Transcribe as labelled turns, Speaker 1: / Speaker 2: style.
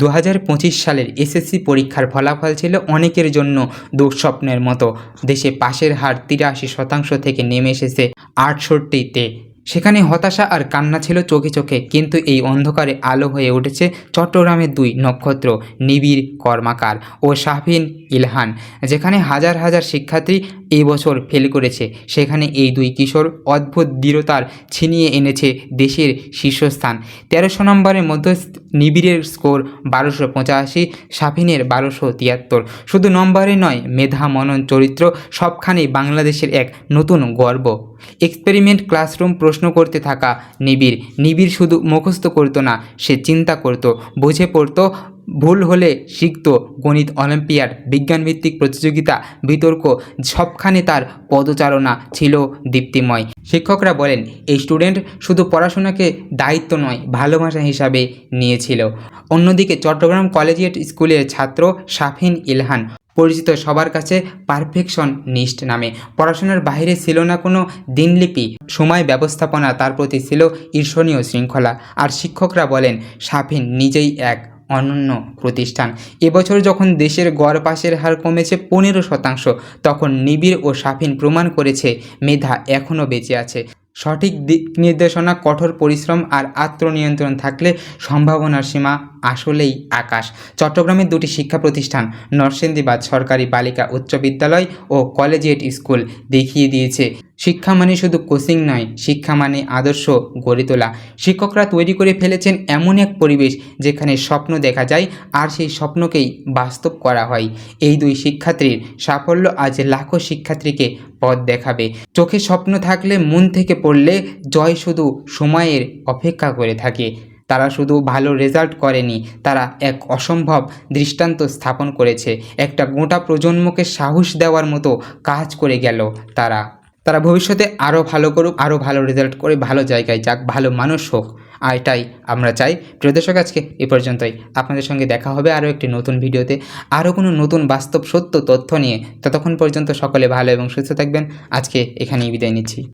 Speaker 1: 2025 সালের এসএসসি পরীক্ষার ফলাফল ছিল অনেকের জন্য দুঃস্বপ্নের মতো। দেশে পাশের হার 83% থেকে নেমে এসেছে 68-তে। সেখানে হতাশা আর কান্না ছিল চোখে চোখে, কিন্তু এই অন্ধকারে আলো হয়ে উঠেছে চট্টগ্রামের দুই নক্ষত্র নিবিড় কর্মকার ও শাফিন ইলহান। যেখানে হাজার হাজার শিক্ষার্থী এই বছর ফেল করেছে, সেখানে এই দুই কিশোর অদ্ভুত দৃঢ়তার ছিনিয়ে এনেছে দেশের শীর্ষস্থান। 1300 নম্বরের মধ্যে নিবিড়ের স্কোর 1285, শাফিনের 1273। শুধু নম্বরে নয়, মেধা, মনন, চরিত্র সবখানেই বাংলাদেশের এক নতুন গর্ব। এক্সপেরিমেন্ট ক্লাসরুম প্রশ্ন করতে থাকা নিবিড় শুধু মুখস্থ করতো না, সে চিন্তা করতো, বুঝে পড়তো, ভুল হলে শিখতো। গণিত অলিম্পিয়াড, বিজ্ঞানভিত্তিক প্রতিযোগিতা, বিতর্ক সবখানে তার পদচারণা ছিল দীপ্তিময়। শিক্ষকরা বলেন, এই স্টুডেন্ট শুধু পড়াশোনাকে দায়িত্ব নয়, ভালোবাসা হিসাবে নিয়েছিল। অন্যদিকে চট্টগ্রাম কলেজিয়েট স্কুলের ছাত্র শাফিন ইলহান পরিচিত সবার কাছে পারফেকশনিস্ট নামে। পড়াশোনার বাইরে ছিল না কোনো দিনলিপি, সময় ব্যবস্থাপনা তার প্রতি ছিল ঈর্ষণীয় শৃঙ্খলা। আর শিক্ষকরা বলেন, শাফিন নিজেই এক অনন্য প্রতিষ্ঠান। এবছর যখন দেশের গড় পাশের হার কমেছে 15%, তখন নিবিড় ও শাফিন প্রমাণ করেছে মেধা এখনও বেঁচে আছে। সঠিক দিক নির্দেশনা, কঠোর পরিশ্রম আর আত্মনিয়ন্ত্রণ থাকলে সম্ভাবনার সীমা আসলেই আকাশ। চট্টগ্রামের দুটি শিক্ষা প্রতিষ্ঠান নরসিংদীবাদ সরকারি বালিকা উচ্চ বিদ্যালয় ও কলেজিয়েট স্কুল দেখিয়ে দিয়েছে, শিক্ষা মানে শুধু কোচিং নয়, শিক্ষা মানে আদর্শ গড়ে তোলা। শিক্ষকরা তৈরি করে ফেলেছেন এমন এক পরিবেশ যেখানে স্বপ্ন দেখা যায় আর সেই স্বপ্নকেই বাস্তব করা হয়। এই দুই শিক্ষার্থীর সাফল্য আজ লাখো শিক্ষার্থীকে পথ দেখাবে। চোখে স্বপ্ন থাকলে, মন থেকে পড়লে, জয় শুধু সময়ের অপেক্ষা করে থাকে। তারা শুধু ভালো রেজাল্ট করেনি, তারা এক অসম্ভব দৃষ্টান্ত স্থাপন করেছে। একটা গোটা প্রজন্মকে সাহস দেওয়ার মতো কাজ করে গেল তারা ভবিষ্যতে আরও ভালো করুক, আরও ভালো রেজাল্ট করে ভালো জায়গায় যাক, ভালো মানুষ হোক। আর এটাই আমরা চাই। প্রিয় দর্শক, আজকে এ পর্যন্তই। আপনাদের সঙ্গে দেখা হবে আরও একটি নতুন ভিডিওতে, আরও কোনো নতুন বাস্তব সত্য তথ্য নিয়ে। ততক্ষণ পর্যন্ত সকলে ভালো এবং সুস্থ থাকবেন। আজকে এখানেই বিদায় নিচ্ছি।